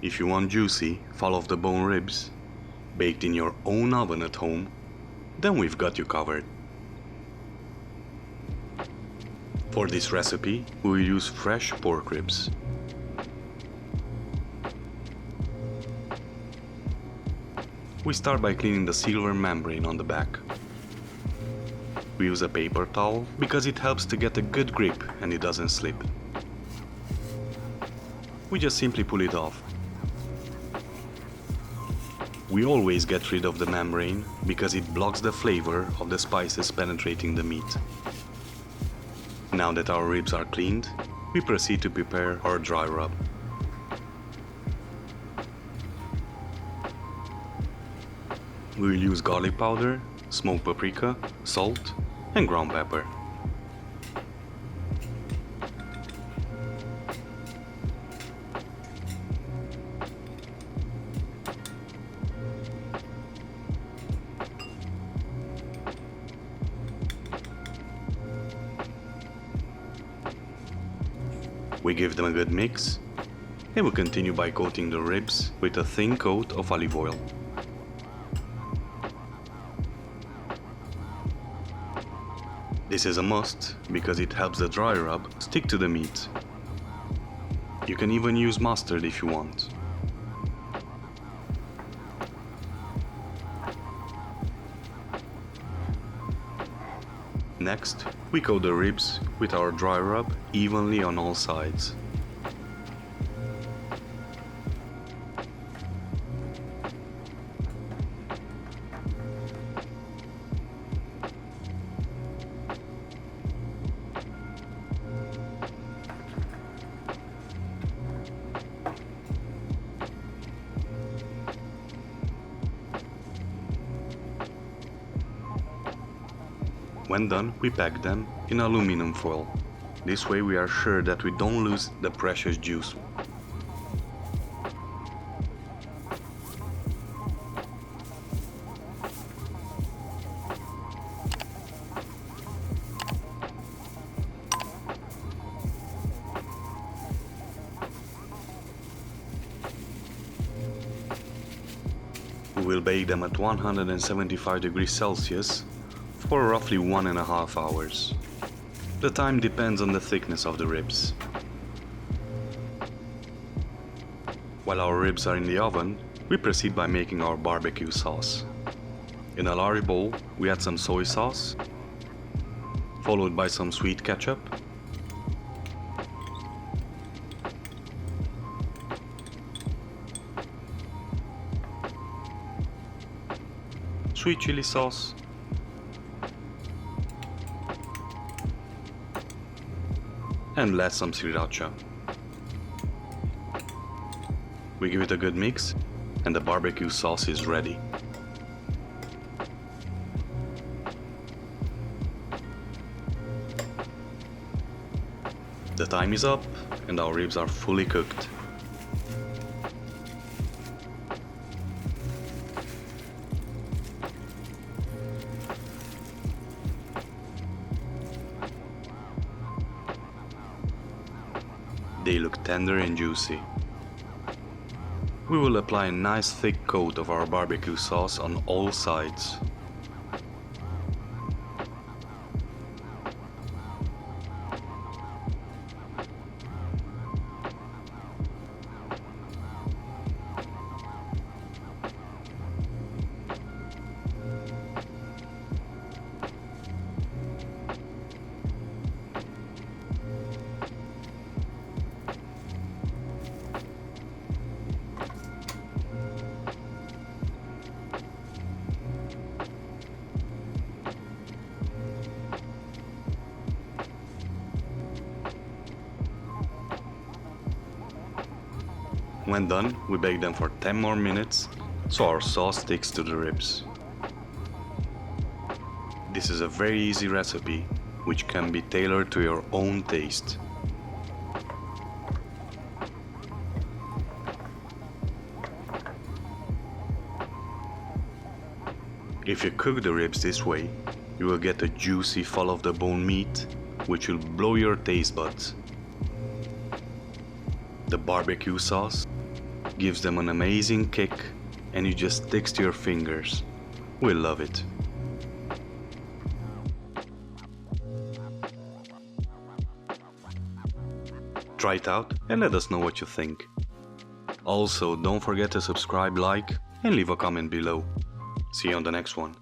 If you want juicy, fall-off-the-bone ribs, baked in your own oven at home, then we've got you covered. For this recipe, we will use fresh pork ribs. We start by cleaning the silver membrane on the back. We use a paper towel because it helps to get a good grip and it doesn't slip. We just simply pull it off. We always get rid of the membrane because it blocks the flavor of the spices penetrating the meat. Now that our ribs are cleaned, we proceed to prepare our dry rub. We will use garlic powder, smoked paprika, salt, and ground pepper. We give them a good mix, and we continue by coating the ribs with a thin coat of olive oil. This is a must because it helps the dry rub stick to the meat. You can even use mustard if you want. Next, we coat the ribs with our dry rub evenly on all sides. When done, we pack them in aluminum foil. This way we are sure that we don't lose the precious juice. We will bake them at 175 degrees Celsius for roughly 1.5 hours. The time depends on the thickness of the ribs. While our ribs are in the oven, we proceed by making our barbecue sauce. In a large bowl, we add some soy sauce, followed by some sweet ketchup, sweet chili sauce, and last some sriracha. We give it a good mix and the barbecue sauce is ready. The time is up and our ribs are fully cooked. They look tender and juicy. We will apply a nice thick coat of our barbecue sauce on all sides. When done, we bake them for 10 more minutes so our sauce sticks to the ribs. This is a very easy recipe which can be tailored to your own taste. If you cook the ribs this way, you will get a juicy fall-off-the-bone meat which will blow your taste buds. The barbecue sauce gives them an amazing kick and it just sticks to your fingers. We love it. Try it out and let us know what you think. Also, don't forget to subscribe, like, and leave a comment below. See you on the next one.